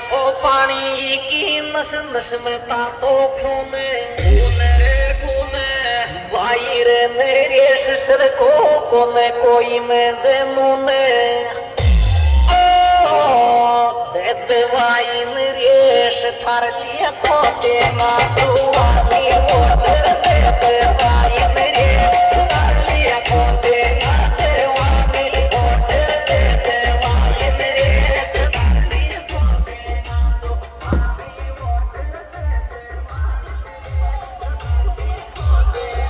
को पानी की नस नस में तातो खूने खूने रे खूने भाई रे मेरे ससुर को मैं कोई में जनूने देते भाई नरेश थार लिए को देना तू आनी मोटर देते भाई नरेश थार लिए को देना देवानी मोटर देते भाई नरेश थार लिए को देना तू आनी मोटर देते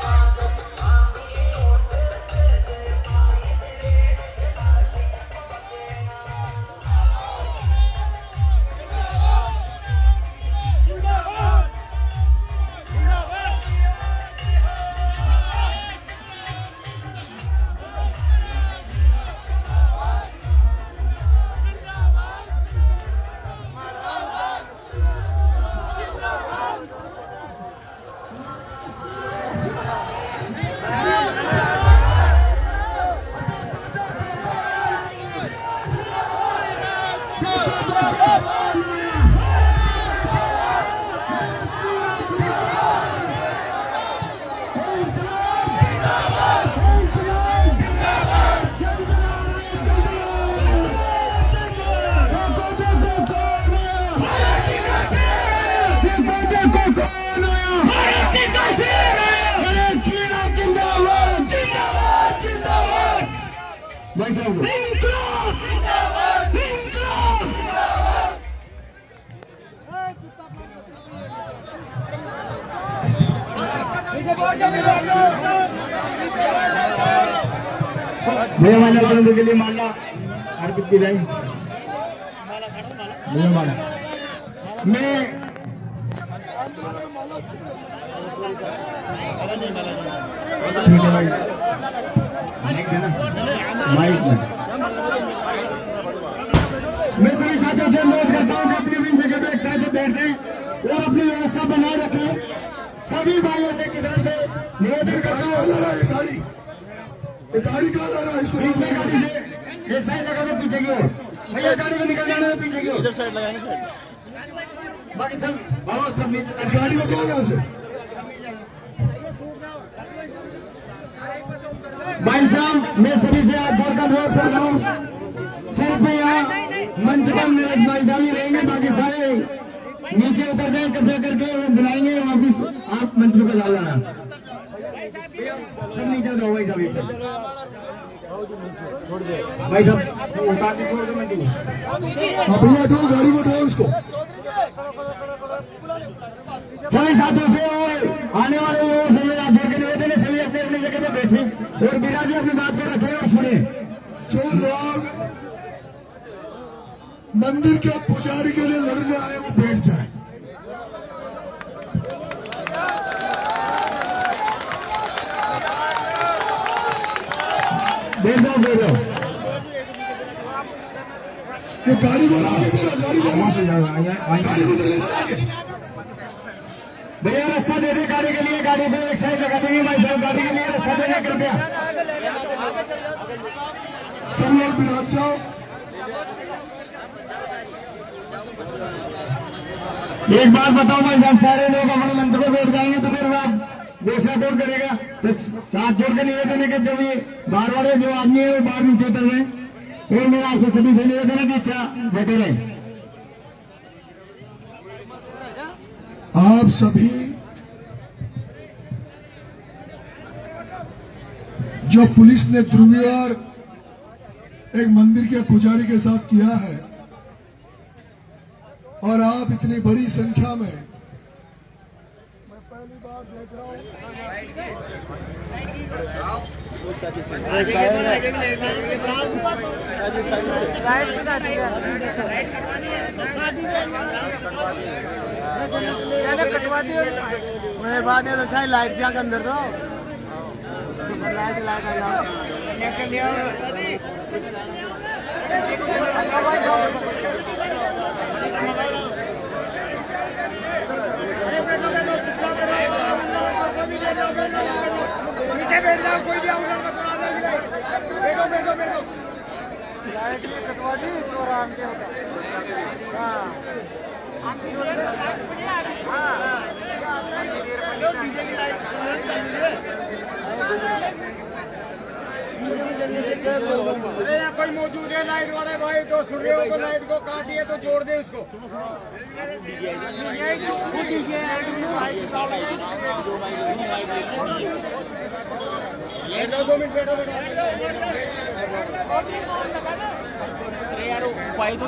भैया माला वालों के लिए माला अर्पित की जाए। भैया माला मैं ठीक है भाई माइक देना माइक में मैं सभी साथियों से अनुरोध करता हूँ कि अपनी अपनी जगह पे एक तरह से बैठ जाएं और अपनी व्यवस्था बनाए रखें। सभी भाइयों से किसान से निवेदन करता हूँ गाड़ी कहाँ ला रहा है इसको बीच में गाड़ी से एक साइड लगा दो पीछे की ओर भैया गाड़ी को निकल जाने दो पीछे की ओर इधर साइड लगाने साइड बाकी सब बाबा सब नीचे गाड़ी को क्या यहाँ से भाई साहब मैं सभी से हाथ जोड़कर अनुरोध कर रहा हूँ सिर्फ यहाँ मंच पर नीरज भाई साहब ही रहेंगे बाकी सारे नीचे उतर जाए कृपया करके वो बुलाएंगे वापिस आप मंच पर ला जाना सब नीचे दो भाई साहब भाई साहब उतार के छोड़ दो मैं भैया उठाओ गाड़ी को उठाओ उसको सभी साथियों से और आने वाले लोगों से मेरा जोड़ के निवेदन है सभी अपनी अपनी जगह पर बैठे और बीरा जी अपनी बात को रखें और सुने। जो लोग मंदिर के पुजारी के लिए लड़ने आए वो बैठ जाए। बैठ जाओ ये गाड़ी को आगे तेरा गाड़ी को ले जाएंगे भैया रास्ता दे दे गाड़ी के लिए गाड़ी को एक साइड लगा देंगे भाई साहब गाड़ी के लिए रास्ता देना कृपया सब लोग विराज जाओ। एक बात बताओ भाई साहब सारे लोग अपने मंच पे बैठ जाएंगे तो फिर आप घोषणा कौन करेगा तो साथ जोड़ के निवेदन है कि जब ये बाहर वाले जो आदमी है वो बाहर नीचे उतर रहे हैं और मेरा आपसे सभी से निवेदन है कि इच्छा बैठे रहे। आप सभी जो पुलिस ने दुर्व्यवहार एक मंदिर के पुजारी के साथ किया है और आप इतनी बड़ी संख्या में मैं पहली बार देख रहा हूँ बाद में तो लाइट जा अंदर तो लाइट आ जाओ नीचे बैठ जाओ कोई भी आऊंगा तो आ जाएगी बैठो बैठो बैठो लाइट कटवा दी तो आराम के होगा। हाँ अरे यहाँ कोई मौजूद है लाइट वाले भाई, तो सुन रहे हो तो लाइट को काटिए तो जोड़ दे उसको। ये 2 मिनट बैठो यार, भाई तो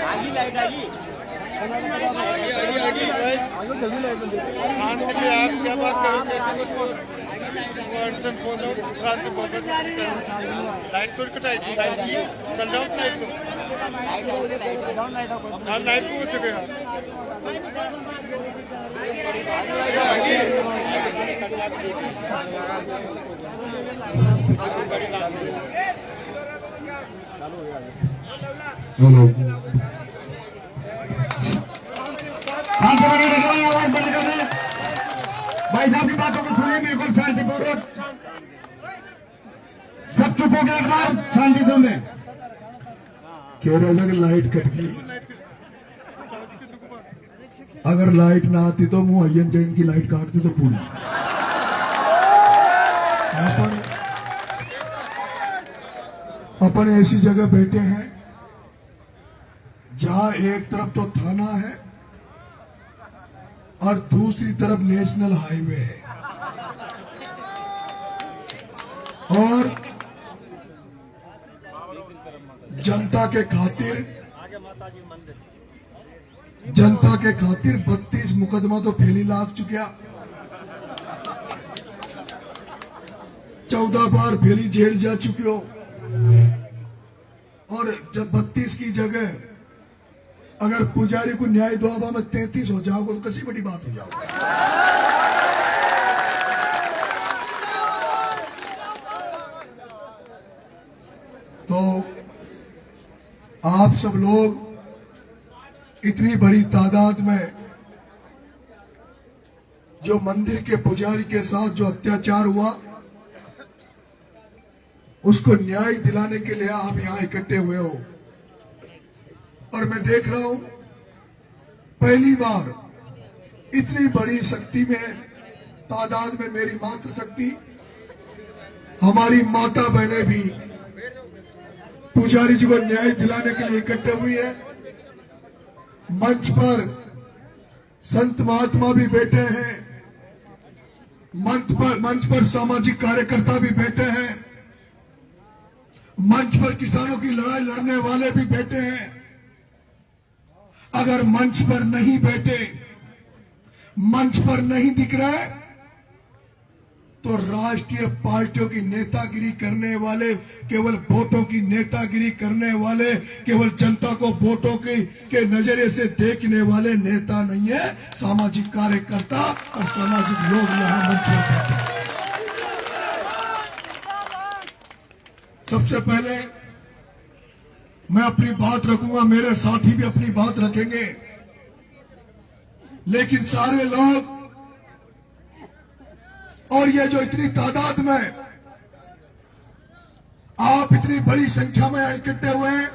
आगी लाइट आगी जल्दी लाइट बंद शांत में आप क्या बात करो, कैसे बोलो शांत बोलो, लाइट तो कटाई थी, लाइट की चल जाओ लाइट को, हाँ लाइट को हो चुके हैं। हेलो, शांत बने रखिए, आवाज बंद कर दें। भाई साहब की बातों को सुनिए बिल्कुल शांतिपूर्वक, सब चुप हो गए, एक बार शांति से में कह रहे थे कि लाइट कट गई। अगर लाइट ना आती तो मुंह अय्यन जैन की लाइट काटती तो पूरी। अपन ऐसी जगह बैठे हैं जहां एक तरफ तो थाना है और दूसरी तरफ नेशनल हाईवे है, और जनता के खातिर 32 मुकदमा तो पहली लाग चुका, 14 बार पहली जेल जा चुके हो, और जब 32 की जगह अगर पुजारी को न्याय दुआबा में 33 हो जाओगे तो कैसी बड़ी बात हो जाओगे। तो आप सब लोग इतनी बड़ी तादाद में जो मंदिर के पुजारी के साथ जो अत्याचार हुआ उसको न्याय दिलाने के लिए आप यहां इकट्ठे हुए हो, और मैं देख रहा हूं पहली बार इतनी बड़ी शक्ति में तादाद में मेरी मातृशक्ति, हमारी माता बहनें भी पुजारी जी को न्याय दिलाने के लिए इकट्ठे हुई है। मंच पर संत महात्मा भी बैठे हैं, मंच पर सामाजिक कार्यकर्ता भी बैठे हैं, मंच पर किसानों की लड़ाई लड़ने वाले भी बैठे हैं। अगर मंच पर नहीं बैठे, मंच पर नहीं दिख रहे, तो राष्ट्रीय पार्टियों की नेतागिरी करने वाले, केवल वोटों की नेतागिरी करने वाले, केवल जनता को वोटों के नजरिए से देखने वाले नेता नहीं है, सामाजिक कार्यकर्ता और सामाजिक लोग यहां मंच पर बैठे हैं। सबसे पहले मैं अपनी बात रखूंगा, मेरे साथी भी अपनी बात रखेंगे, लेकिन सारे लोग और ये जो इतनी तादाद में आप इतनी बड़ी संख्या में इकट्ठे हुए हैं,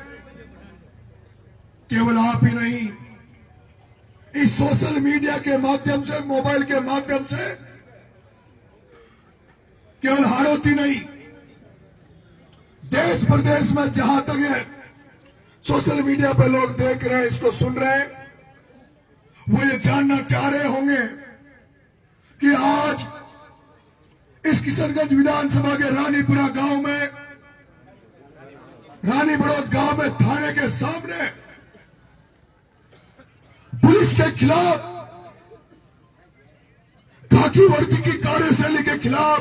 केवल आप ही नहीं, इस सोशल मीडिया के माध्यम से, मोबाइल के माध्यम से, केवल हाड़ौती नहीं, देश प्रदेश में जहां तक है सोशल मीडिया पर लोग देख रहे हैं, इसको सुन रहे हैं, वो ये जानना चाह रहे होंगे कि आज इस किशनगंज विधानसभा के रानीपुरा गांव में, रानी बड़ौद गांव में थाने के सामने पुलिस के खिलाफ, खाकी वर्दी की कार्यशैली के खिलाफ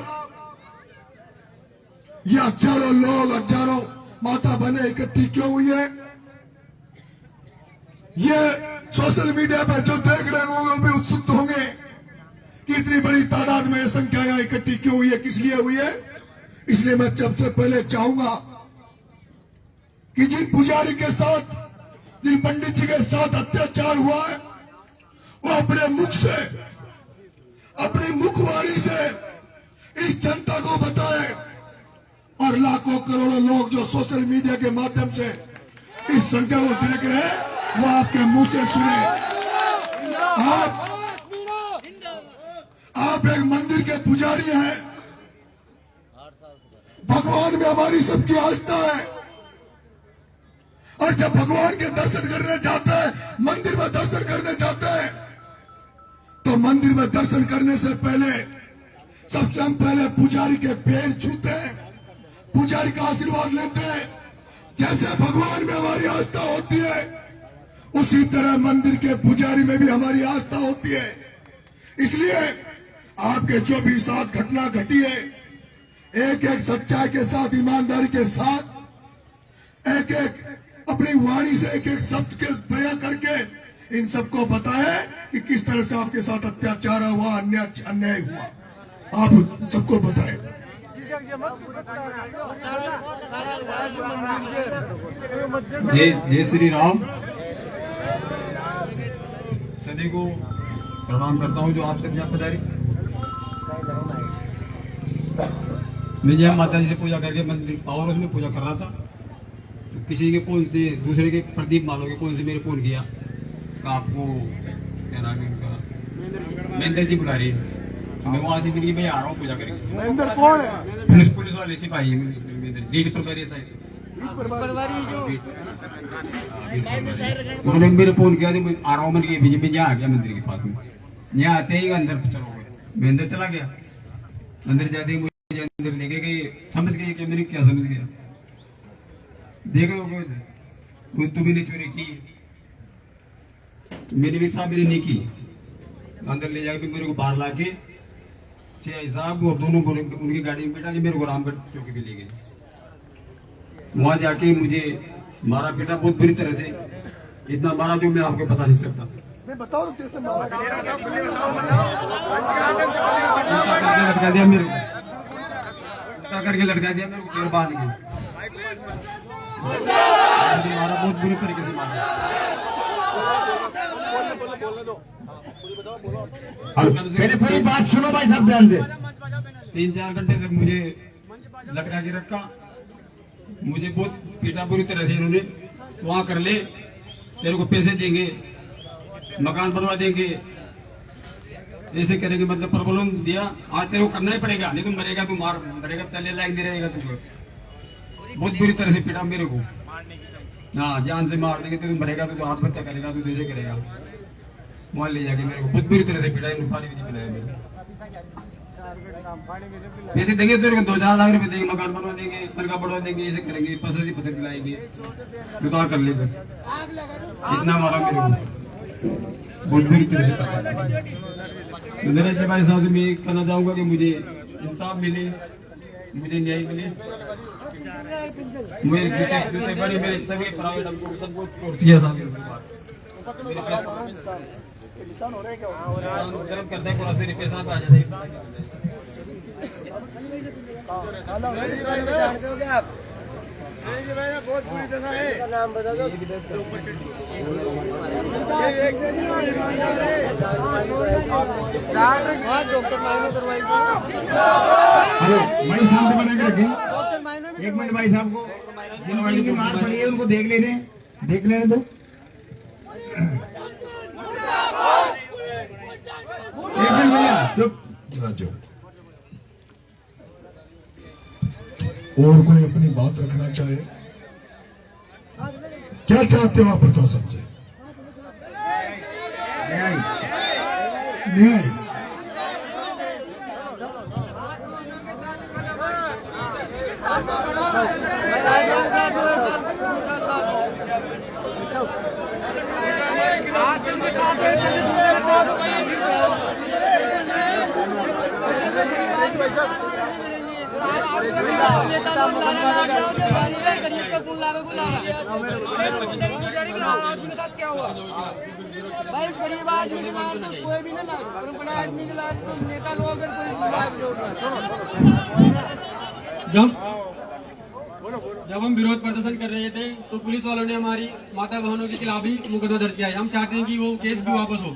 ये हजारों लोग, हजारों माता बहनें इकट्ठी क्यों हुई है? ये सोशल मीडिया पर जो देख रहे होंगे वो भी उत्सुक होंगे कि इतनी बड़ी तादाद में संख्या यहां इकट्ठी क्यों हुई है, किस लिए हुई है। इसलिए मैं सबसे पहले चाहूंगा कि जिन पुजारी के साथ, जिन पंडित जी के साथ अत्याचार हुआ है, वो अपने मुख से, अपनी मुखवाणी से इस जनता को बताए, और लाखों करोड़ों लोग जो सोशल मीडिया के माध्यम से इस संख्या को देख रहे हैं, वो आपके मुंह से सुने। आप एक मंदिर के पुजारी हैं, भगवान में हमारी सबकी आस्था है, और जब भगवान के दर्शन करने जाते हैं, मंदिर में दर्शन करने जाते हैं, तो मंदिर में दर्शन करने से पहले सबसे हम पहले पुजारी के पैर छूते हैं, पुजारी का आशीर्वाद लेते हैं। जैसे भगवान में हमारी आस्था होती है, उसी तरह मंदिर के पुजारी में भी हमारी आस्था होती है। इसलिए आपके जो भी साथ घटना घटी है, एक एक सच्चाई के साथ, ईमानदारी के साथ, एक एक अपनी वाणी से एक एक शब्द के बयां करके इन सबको बताए कि किस तरह से आपके साथ अत्याचार हुआ, अन्याय हुआ, आप सबको बताए। जय श्री राम। सभी को प्रणाम करता हूँ जो आप सब यहाँ पधारे। मैं जय माता जी से पूजा करके मंदिर पावर में पूजा कर रहा था, तो किसी के फोन से, दूसरे के प्रदीप मालो के फोन से मेरे फोन किया, तो आपको क्या नाम है उनका, महेंद्र जी बुला रही है। मैं वहां से फिर मैं आ रहा हूँ पूजा करेंगे। महेंद्र कौन है? पुलिस वाले सिपाही है, लीड प्रभारी था। उन्होंने मेरे फोन किया, मैं आ रहा हूँ, मैं यहाँ आ गया मंदिर के पास में। यहाँ आते ही अंदर चलो गए, मैं अंदर चला गया। अंदर जाते ही मुझे अंदर लेके गए, समझ गए कि मैंने क्या समझ गया, देख रहे तुमने चोरी की, मैंने भी साहब मैंने नहीं की। अंदर ले जाके मेरे को बाहर लाके सीआई साहब और दोनों बोले, उनकी गाड़ी में बैठा के मेरे को रामगढ़ चौकी पे ले गए। वहां जाके मुझे मारा पीटा बहुत बुरी तरह से, इतना मारा जो मैं आपको बता नहीं सकता। बताओ लटका दिया मेरे को, करके लटका दिया मेरे को, फिर बांध के मारा, बहुत बुरी तरीके से मारा। मेरी पूरी बात सुनो भाई साहब ध्यान से। 3-4 घंटे तक मुझे लटका के रखा, मुझे बहुत पीटा बुरी तरह से इन्होंने। वहां कर ले, तेरे को पैसे देंगे, मकान बनवा देंगे, ऐसे करेंगे, मतलब प्रॉब्लम दिया। आज तेरे को करना ही पड़ेगा, नहीं तो मरेगा, तू मरेगा, चलने लायक नहीं रहेगा तुझे। बहुत बुरी तरह से पीटा मेरे को। हाँ, जान से मार देंगे, तू मरेगा, तू आत्महत्या करेगा, तू जैसे करेगा। वहां ले जाके मेरे को बहुत बुरी तरह से पीटा, पानी भी नहीं पिलाया मेरे को। पैसे देंगे तेरे को, 2-4 लाख रुपए देंगे, मकान बनवा देंगे, तनख्वाह बढ़वा देंगे, ऐसे करेंगे, पैसे से पता दिलाएंगे, तो कर लेंगे। इतना मारा मेरे को, बहुत बुरी तरह से। मेरे भाई साहब से मैं कहना चाहूंगा कि मुझे इंसाफ मिले, मुझे न्याय मिले। मेरे जूते बड़े, मेरे सभी प्राइवेट हमको सबको तोड़ दिया था। गर्म करते हैं, पूरा से पैसा आ जाता है। बहुत बुरी तरह है। नाम बता दो। डॉक्टर मायने करवाई। हेलो भाई साहब बना के रखें, 1 मिनट भाई साहब को, जिनकी मार पड़ी है उनको देख लेने दो। एक मिनट भैया चुप। और कोई अपनी बात रखना चाहे? क्या चाहते हो आप प्रशासन से? न्याय। भाई गरीब आदमी के लाभ तो कोई भी ना लाभ, पर बड़ा आदमी के लाभ तो नेता लोग अगर कोई लाभ जब हम विरोध प्रदर्शन कर रहे थे तो पुलिस वालों ने हमारी माता बहनों के खिलाफ ही मुकदमा दर्ज किया है। हम चाहते हैं कि वो केस भी वापस हो।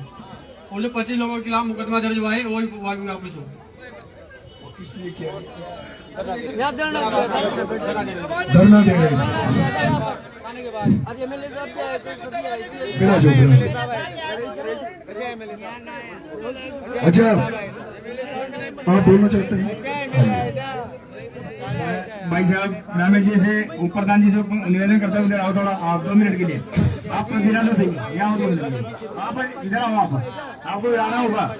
उन 25 लोगों के खिलाफ मुकदमा दर्ज हुआ है वो भी वापस हो। इसलिए क्या धरना दे रहे हैं। बिराजो बिराजो। अच्छा आप बोलना चाहते हैं? भाई साहब रामेश जी से प्रधान जी से निवेदन करता हूँ, इधर आओ थोड़ा, आप 2 मिनट के लिए। आप बिना तो सही यहाँ हो 2 मिनट के लिए। आप इधर आओ, आपको आना होगा।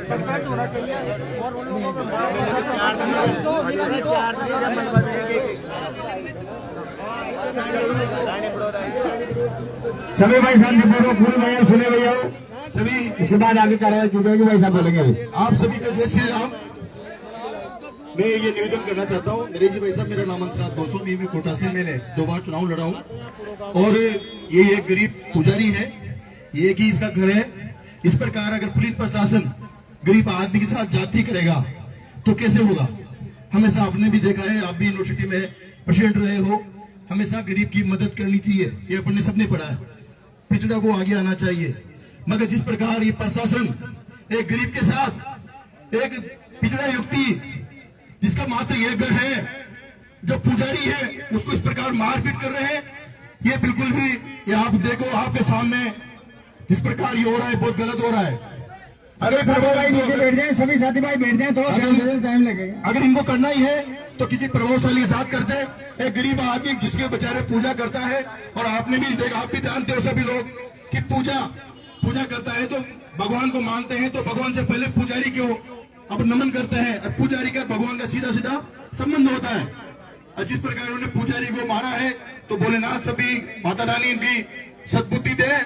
सस्पेंड होना चाहिए और उन लोगों को सभी भाई साहब रिपोर्ट फूल भैया सुने भैया सभी, इसके बाद आगे कार्रवाई की जाएगी। भाई साहब बोलेंगे अभी। आप सभी का जय श्री राम। मैं ये निवेदन करना चाहता हूँ, नरेश जी भाई साहब, मेरा नाम अंशराज 200 बीवी कोटा से, मैंने 2 बार चुनाव लड़ा हूँ और ये एक गरीब पुजारी है, ये कि इसका घर है। इस प्रकार अगर पुलिस प्रशासन गरीब आदमी के साथ जाति करेगा तो कैसे होगा? हमेशा आपने भी देखा है, आप भी यूनिवर्सिटी में प्रेसिडेंट रहे हो, हमेशा गरीब की मदद करनी चाहिए, ये अपने सबने पढ़ा है। पिछड़ा को आगे आना चाहिए, मगर जिस प्रकार ये प्रशासन एक गरीब के साथ एक पिछड़ा युक्ति जिसका मात्र ये घर है, जो पुजारी है, उसको इस प्रकार मारपीट कर रहे हैं, ये बिल्कुल भी, ये आप देखो आपके सामने जिस प्रकार ये हो रहा है बहुत गलत हो रहा है। अगर भाई नीचे बैठ जाए, सभी साथी भाई बैठ जाए, थोड़ा टाइम लगेगा। अगर इनको करना ही है तो किसी प्रभावशाली के साथ करते हैं। एक गरीब आदमी जिसके बेचारे पूजा करता है, और आपने भी देखा, आप भी जानते हो सभी लोग कि पूजा करता है तो भगवान को मानते हैं, तो भगवान से पहले पुजारी को अब नमन करते हैं, और पुजारी का भगवान का सीधा सीधा संबंध होता है। और जिस प्रकार उन्होंने पुजारी को मारा है, तो भोलेनाथ सभी माता रानी इनकी सद्बुद्धि दे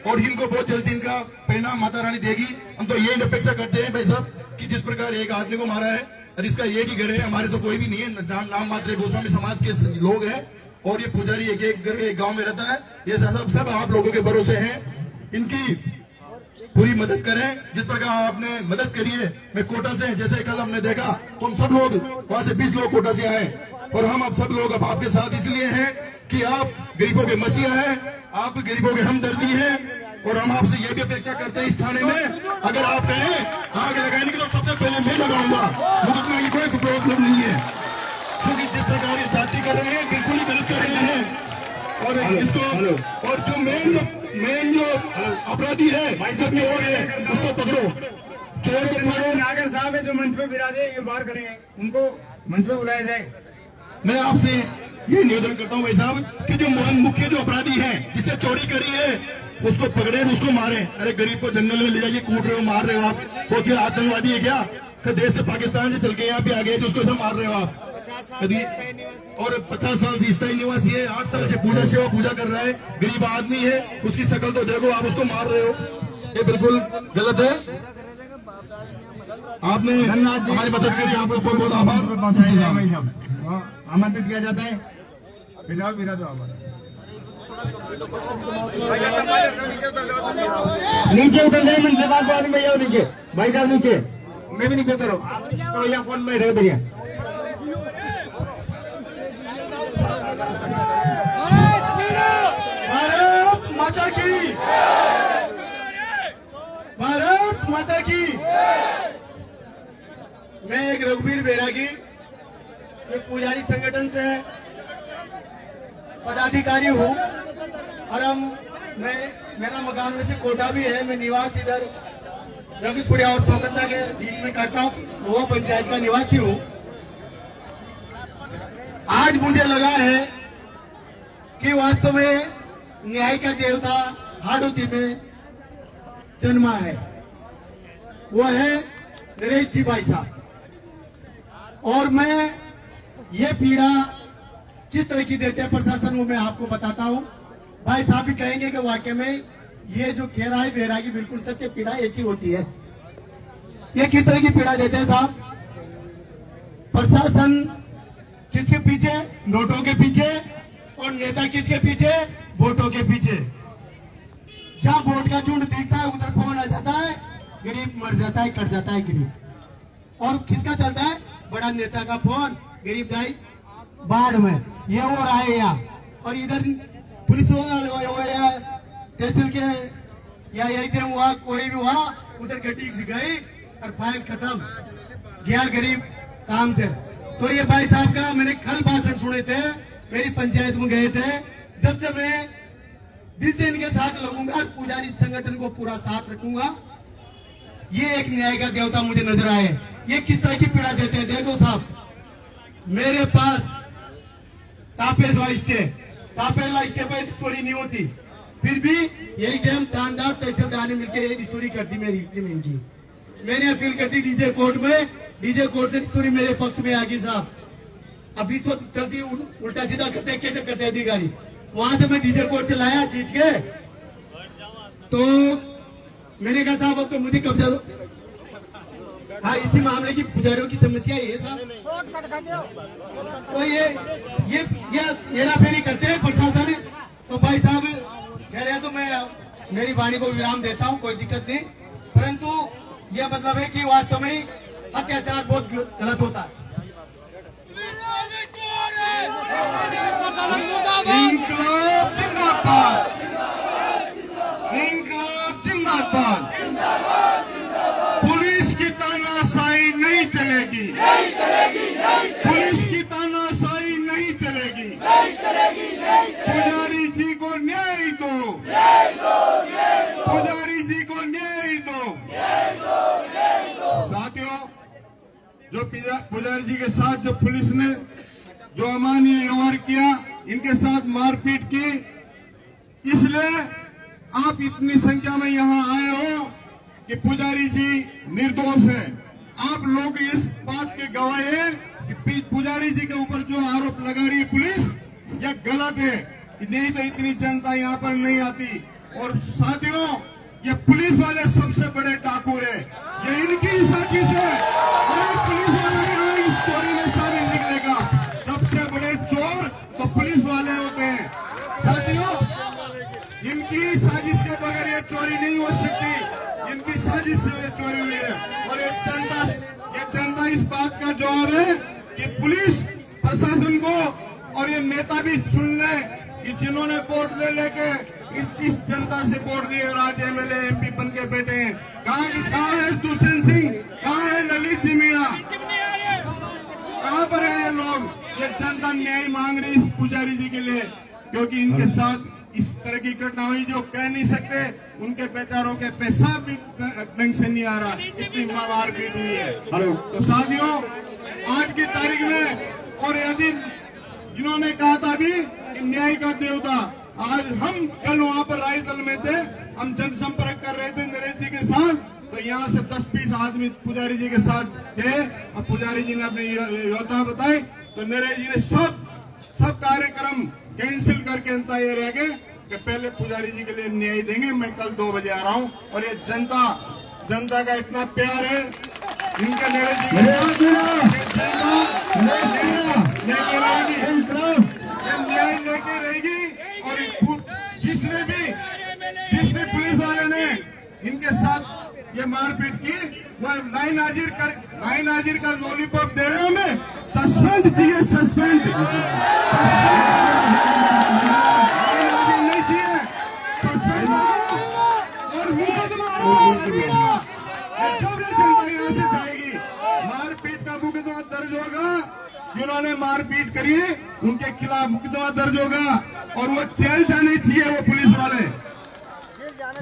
और इनको बहुत जल्दी इनका परिणाम माता रानी देगी। हम तो यही अपेक्षा करते हैं भाई साहब कि जिस प्रकार एक आदमी को मारा है, और इसका एक ही घर है, हमारे तो कोई भी नहीं है, नाम मात्र गोस्वामी समाज के लोग हैं, और ये पुजारी एक घर एक गांव में रहता है। ये सब आप लोगों के भरोसे हैं, इनकी पूरी मदद करें जिस प्रकार आपने मदद करी है। मैं कोटा से, जैसे कल हमने देखा तो हम सब लोग वहां से 20 लोग कोटा से आए, और हम अब सब लोग अब आपके साथ इसलिए हैं कि आप गरीबों के मसीहा हैं, आप गरीबों के हमदर्दी हैं, और हम आपसे ये भी अपेक्षा करते हैं इस थाने में अगर आप कहें आग लगाने की तो सबसे पहले मैं लगाऊंगा, मुझे की कोई प्रॉब्लम नहीं है, क्योंकि जिस प्रकार ये जाति कर रहे हैं बिल्कुल ही गलत कर रहे हैं। और इसको और जो मेन जो अपराधी है जब चोर है उसको पकड़ो, चोर को पकड़ो। नागर साहब है जो मंच पे विराजे, ये बाहर खड़े हैं, उनको मंच पे बुलाया जाए। मैं आपसे ये निवेदन करता हूँ भाई साहब कि जो मुख्य जो अपराधी हैं, जिसने चोरी करी है, उसको पकड़े, उसको मारे। अरे गरीब को जंगल में ले जाइए, कूट रहे हो, मार रहे हो आप, वो क्या आतंकवादी है क्या? देश से पाकिस्तान से चल के यहाँ पे आ गए तो उसको सब मार रहे हो आप। और 50 साल से स्थायी निवासी है, 8 साल से पूजा कर रहा है, गरीब आदमी है, उसकी शकल तो देखो, आप उसको मार रहे हो, ये बिल्कुल गलत है। आपने हमारी मदद करी, आपको बहुत बहुत आभार। आमंत्रित किया जाता है। विराजो नीचे उतर जाए, मन से बात आदमी भैया नीचे, भाई साहब नीचे, मैं भी नीचे उतरो तो भैया कौन बैठ रहे भैया। भारत माता की, भारत माता की। मैं एक रघुवीर बैरागी, एक पुजारी संगठन से पदाधिकारी हूँ, और मेरा मकान में से कोटा भी है। मैं निवास इधर रमेशपुरिया और सोकंदा के बीच में करता हूँ, वो पंचायत का निवासी हूँ। आज मुझे लगा है कि वास्तव में न्याय का देवता हाड़ोती में जन्मा है, वो है नरेश जी भाई साहब। और मैं ये पीड़ा किस तरह की देते हैं प्रशासन, वो मैं आपको बताता हूँ। भाई साहब भी कहेंगे कि वाकई में ये जो कह रहा है बैरागी बिल्कुल सत्य, पीड़ा ऐसी होती है। ये किस तरह की पीड़ा देते हैं साहब? प्रशासन किसके पीछे? नोटों के पीछे, और नेता किसके पीछे? वोटों के पीछे। जहां वोट का झुंड दिखता है उधर फोन आ जाता है, गरीब मर जाता है, कट जाता है गरीब। और किसका चलता है? बड़ा नेता का फोन, गरीब जाई बाढ़ में, ये हो रहा है यहाँ। और इधर पुलिस या तहसील के या ATM हुआ, कोई भी हुआ, उधर गड्डी गई और फाइल खत्म, गया गरीब काम से। तो ये भाई साहब का मैंने कल भाषण सुने थे, मेरी पंचायत में गए थे, जब से मैं दिल से इनके साथ लगूंगा और पुजारी संगठन को पूरा साथ रखूंगा। ये एक न्याय का देवता मुझे नजर आए। ये किस तरह की पीड़ा देते हैं देखो साहब, मेरे पास तापेला स्टे पर चोरी नहीं होती, फिर भी यही टाइम तानदार तहसीलदार ने मिलकर ये चोरी कर दी मेरी जमीन की। मैंने अपील कर दी डीजे कोर्ट में, डीजे कोर्ट से चोरी मेरे पक्ष में आ गई साहब। अब रिश्वत चलती उल्टा सीधा करते, कैसे करते अधिकारी, वहां से मैं डीजे कोर्ट से लाया जीत के। तो मैंने कहा साहब अब तो मुझे कब्जा दो। हाँ, इसी मामले की पुजारियों की समस्या ये साहब। तो ये हेराफेरी करते हैं प्रशासन। तो भाई साहब कह रहे हैं तो मैं मेरी वाणी को विराम देता हूँ, कोई दिक्कत नहीं, परंतु यह मतलब है कि वास्तव में अत्याचार बहुत गलत होता है। इंकलाब जिंदाबाद, इंकलाब जिंदाबाद। पुलिस की तानाशाही नहीं चलेगी, पुलिस की तानाशाही नहीं चलेगी। पुजारी जी को न्याय दो, पुजारी जी को न्याय दो। साथियों, जो पुजारी जी के साथ जो पुलिस ने जो अमानवीय व्यवहार किया, इनके साथ मारपीट की, इसलिए आप इतनी संख्या में यहाँ आए हो कि पुजारी जी निर्दोष है। आप लोग इस बात के गवाह हैं कि पुजारी जी के ऊपर जो आरोप लगा रही है पुलिस, यह गलत है, नहीं तो इतनी जनता यहाँ पर नहीं आती। और साथियों, ये पुलिस वाले सबसे बड़े डाकू है, ये इनकी साजिश है। और पुलिस वाला यहाँ इस स्टोरी में शामिल निकलेगा। सबसे बड़े चोर तो पुलिस वाले होते हैं। साथियों, इनकी साजिश के बगैर ये चोरी नहीं हो सकती, इनकी साजिश से ये चोरी हुई है। और ये जनता इस बात का जवाब है कि पुलिस प्रशासन को और ये नेता भी सुन ले कि जिन्होंने वोट ले लेके इस जनता से वोट दिए और आज MLA MP बन के बैठे हैं। कहाँ है दुष्यंत सिंह, कहाँ है ललित जी मियाँ, कहाँ पर है ये लोग? ये जनता न्याय मांग रही इस पुजारी जी के लिए, क्योंकि इनके साथ इस तरह की घटना हुई जो कह नहीं सकते। उनके बेचारों के पेशाब भी ढंग से नहीं आ रहा, इतनी मारपीट हुई है। तो साथियों, आज की तारीख में, और यदि जिन्होंने कहा था अभी कि न्याय का देवता, आज हम कल वहाँ पर रायदल में थे, हम जनसंपर्क कर रहे थे नरेश जी के साथ, तो यहाँ से 10-20 आदमी पुजारी जी के साथ थे। और पुजारी जी ने अपनी योजना बताई, तो नरेश जी ने सब कार्यक्रम कैंसिल करके अंता ये रह गए कि पहले पुजारी जी के लिए न्याय देंगे। मैं कल 2 बजे आ रहा हूँ। और ये जनता का इतना प्यार है इनके नरेश जी जनता लेके रहेगी, न्याय लेके रहेगी। और जिस भी पुलिस वाले ने इनके साथ ये मारपीट की, वो लाइन हाजिर का लॉलीपॉप दे रहे हमें, सस्पेंड चाहिए, सस्पेंड नहीं चाहिए, सस्पेंड और मुकदमा जब ये जनता यहाँ से जाएगी, मारपीट का मुकदमा दर्ज होगा। जिन्होंने मारपीट करी है उनके खिलाफ मुकदमा दर्ज होगा और वो जेल जाने चाहिए वो पुलिस वाले।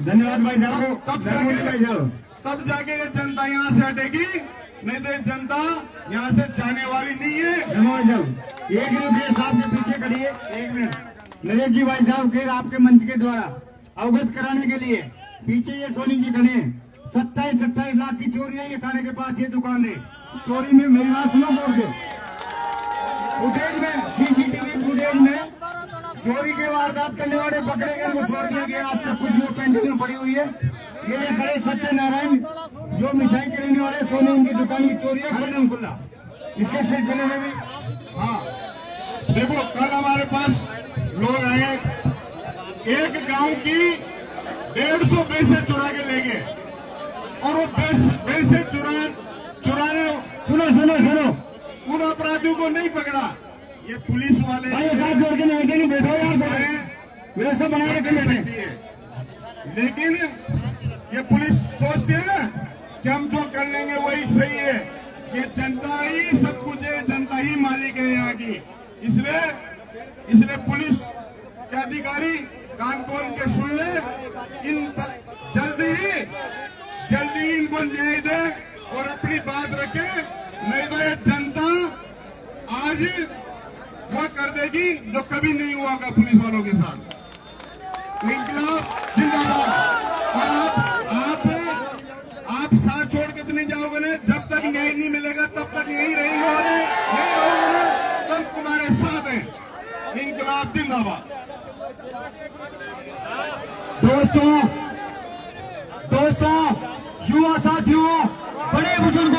धन्यवाद भाई साहब। तब जाके ये जनता यहाँ से हटेगी, नहीं तो जनता यहाँ से जाने वाली नहीं है। धन्यवाद साहब। एक मिनट साहब के पीछे करिए, 1 मिनट। नरेश जी भाई साहब फिर आपके मंच के द्वारा अवगत कराने के लिए पीछे ये सोनी जी खड़े हैं। 27 लाख की चोरी है ये थाने के पास, ये दुकान है। चोरी में मेरी बात सुनो, बोल के फुटेज में, CCTV फुटेज में चोरी के वारदात करने वाले पकड़े गए, वो छोड़ दिया गया। आज तक कुछ जो पेंटिंग में पड़ी हुई है। ये बड़े सत्यनारायण जो मिठाई के रहने वाले सोने, उनकी दुकान की चोरी है खरीदन खुला। इसके सिलसिले में भी हाँ, देखो कल हमारे पास लोग आए, एक गांव की 150 भैंसें चुरा के ले गए। और वो भैंसें चुराने सुनो उग्रवादियों को नहीं पकड़ा, ये पुलिस वाले भाई एक हाथ जोड़ के निवेदन है, बैठो यार, व्यवस्था बनाए रखे बैठे। लेकिन ये पुलिस सोचती है ना कि हम जो कर लेंगे वही सही है। ये जनता ही सब कुछ है, जनता ही मालिक है यहाँ की। इसलिए पुलिस के अधिकारी कान खोल के सुन ले, इन जल्दी ही इनको न्याय दे और अपनी बात रखे, नहीं तो ये जनता आज वो कर देगी जो कभी नहीं हुआ होगा पुलिस वालों के साथ। इंकलाब जिंदाबाद। और आप साथ छोड़ के तो नहीं जाओगे ना, जब तक न्याय नहीं मिलेगा तब तक यही रहेंगे और नहीं रहोगे ना तब तुम्हारे साथ है। इंकलाब जिंदाबाद। दोस्तों, युवा साथियों, बड़े बुजुर्गों